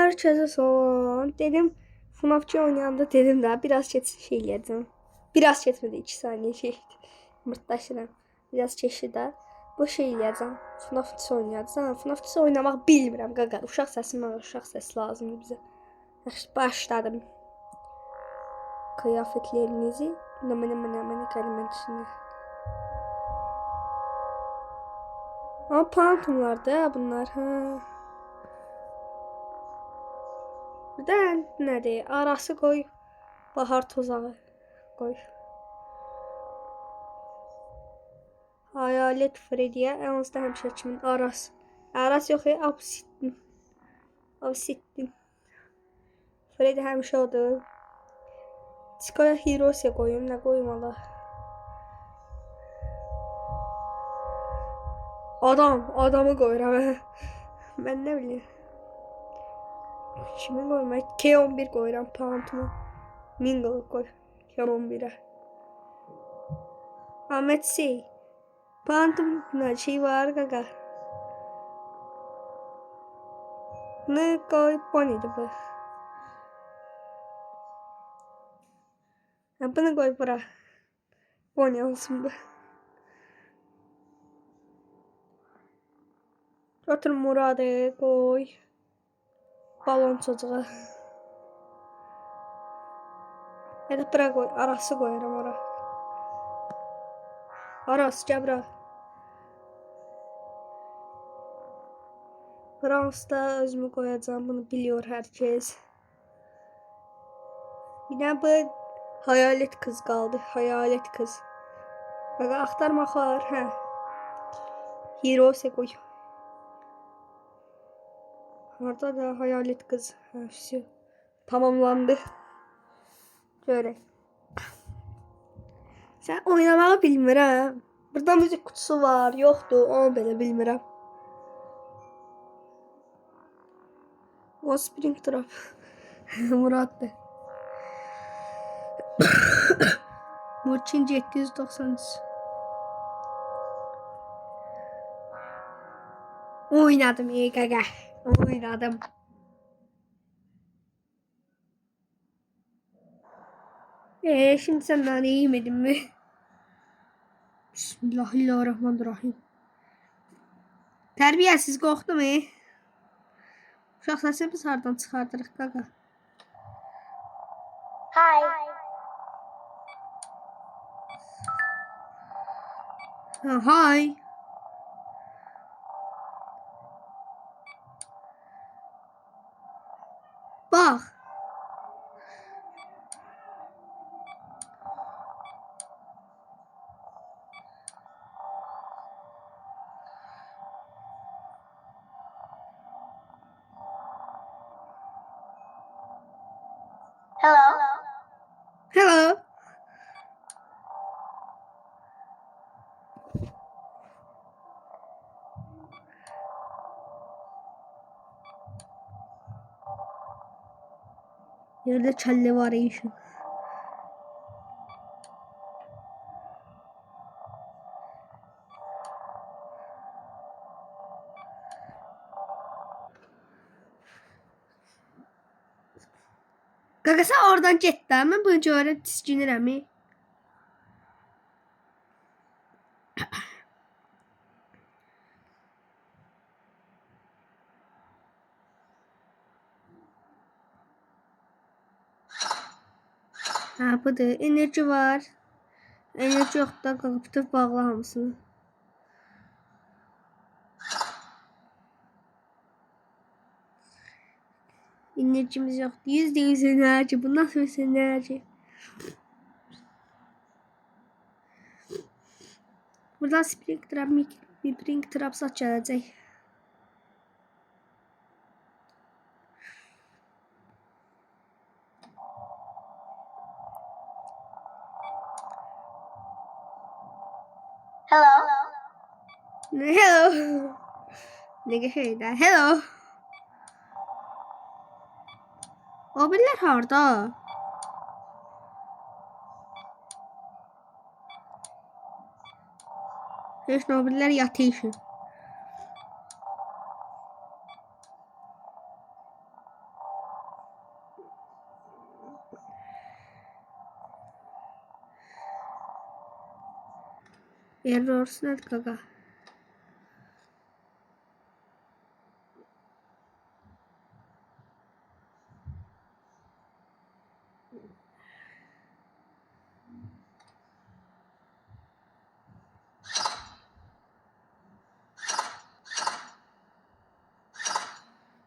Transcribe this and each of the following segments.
Herkese son. Dedim FNAF'çı oynayanda dedim daha biraz şey yedim. Biraz çetmedi 2 saniye şey. Mırtlaşıram. Biraz çeşidi. Bu şey yiyeceğim. FNAF'çı oynayacağım. FNAF'çı oynamak bilmirəm qaqa. Uşaq səsi var, uşaq səsi lazımdır bizə. Başladım. Kıyafetlerinizi hemen kelimenin içinde. Ama pantumlar da bunlar. Ha. Bir de nedir? Arası koy. Bahar tozağı koy. Hayalet Freddy'ye en azından hemşirçimin Aras. Aras yok ya Absittin. Absittin. Freddy hemşe odur. Çıkaya Hirose koyayım. Ne koyayım Allah. Adamı koyuram. Ben ne bileyim. Kimi koymayı? K11 koyuram. Pantumu. Mingle koy. K11'e. Ahmet şey. Pantum şey var gaga. Ne koy poniydi bu. Bunu koy bura. Pony olsun bu. Otur Murat'ı koy. Balon çocuğu. Ya da bura koy. Arası koyarım ora. Aras gel Fransa'da özümü koyacağım. Bunu biliyor herkes. Bir de bu hayalet kız kaldı. Hayalet kız. Bak aktarmak var. He. Hirose koy. Orada da hayalet kız. Ha, şu. Tamamlandı. Şöyle. Sen oynamağı bilmirəm. Burada müzik kutusu var. Yoktu. Onu belə bilmirəm. O Spring Trap. Murat'dı. Murçin 793. Oynadım iyi gaga. Oynadım. Şimdi sen nane yemedin mi? Bismillahirrahmanirrahim. Terbiyesiz korktu mu? Uşaq səsi biz hardan çıxardırıq qaqa? Hi. Hi. Bax. Hello. Hello. Yerde çalı var işin. Qaqa sən oradan get də. Mən bu görə tiskinirəm. Ha budur. Enerji var. Enerji yoxdur da qaqa bütün bağla hamısını. Enerjimiz yoktu. %100 enerji. Bu nasıl bir enerji? Buradan Spring Trap saç gelecek. Hello. Hello. Ne geçeydi? Hello. O biriler harda? Heç o biriler yatışır. Errors nədir qaqa?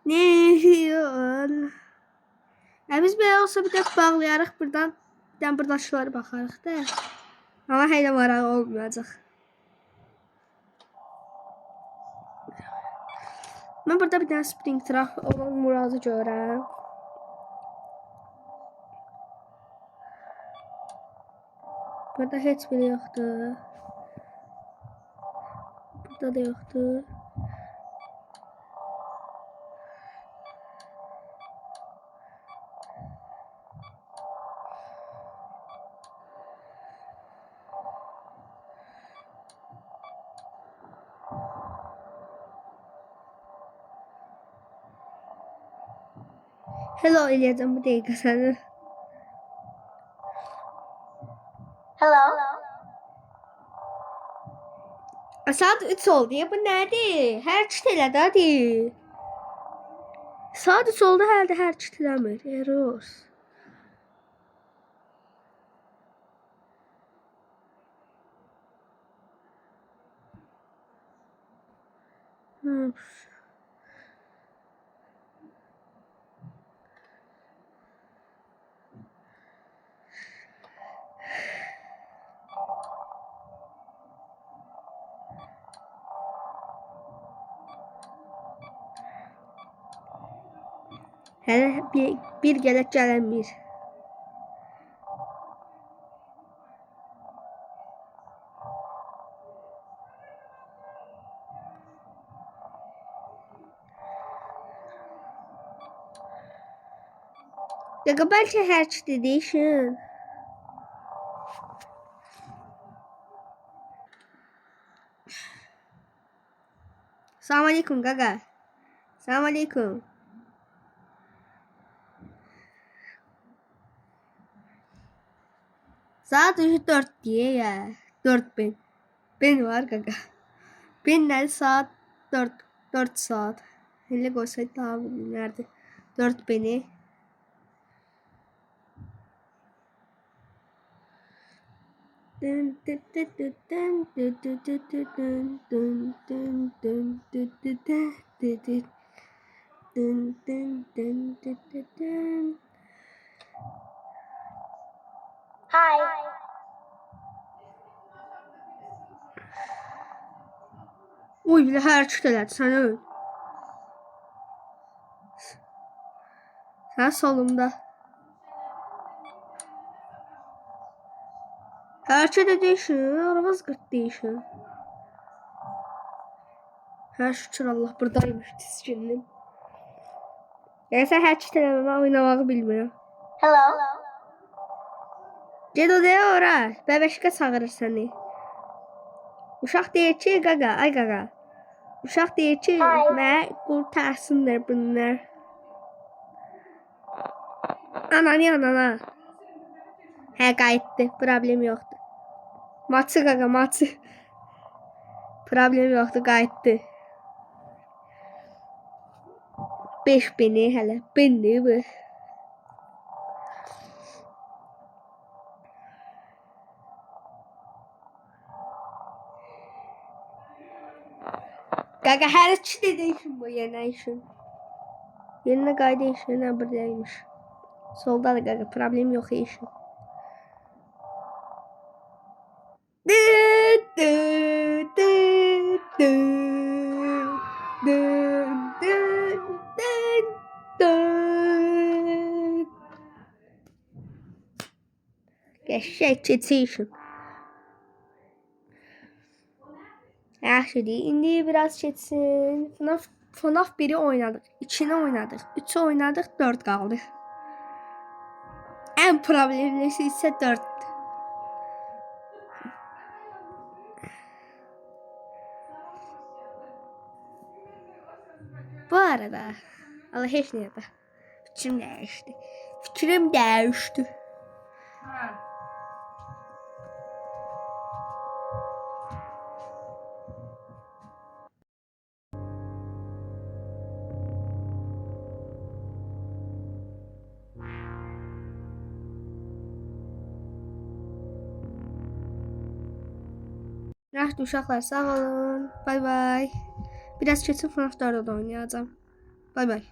Ne diyor? Biz belə olsa bir də bağlayarıq buradan. Bir də buradaşlara baxarıq da. Amma hələ marağı olmayacaq. Mən burada bir dənə Springtrap olan Muradı görürəm. Burada heç biri yoxdur. Burada da yoxdur. Hello eləyəcəm bu dəqiqə səni. Hello. Saat 3 oldu ya, bu nədir? Hərəkət elədi hadi. Saat 3 oldu hələ də hərəkət eləmir. Eros. Hələ bir gələk gələnmir. Qaqa bəlkə hərəkət edişin. Salam aleykum qaqa. Salam aleykum. Saat 4 diye ya. 4 bin. Bin var qaqa. Binler saat 4 saat. Hele koysaydı daha nerede? 4 bini. Hi. Uy bile hərəkət elədi sən öl. Sən solumda. Hərəkət edişin, aravaz qırt deyişin. Hər şükür Allah buradaymış tiskinlim. Yəni sən hərəkət eləməmə oynamağı bilmirəm. Hello. Ged odaya ora, bəbəşqə çağırır səni. Uşaq deyir ki, qaqa, ay qaqa. Uşaq deyir ki, mənə qurtarsınlar bunlar. Anana. Hə, qayıtdı, problem yoxdur. Maçı qaqa, maçı. Problem yoxdur, qayıtdı. 5 bini hələ, bindir bu. Qaqa hərəkət edişin bu yenə işin. Yerinə qayda işin, nə buradaymış. Solda da qaqa, problem yox işin. Qəşəng keçişin. Yaxşıdır. İndi biraz keçsin. FNAF 1'i oynadık. 2'ni oynadık. 3'ü oynadık. 4 kaldı. En problemlisi ise 4. Bu arada Allah heç nə yapar. Fikrim değişti. Yaxşı uşaqlar, sağ olun. Bay bay. Biraz keçib FNAF 4-də oynayacağam. Bay bay.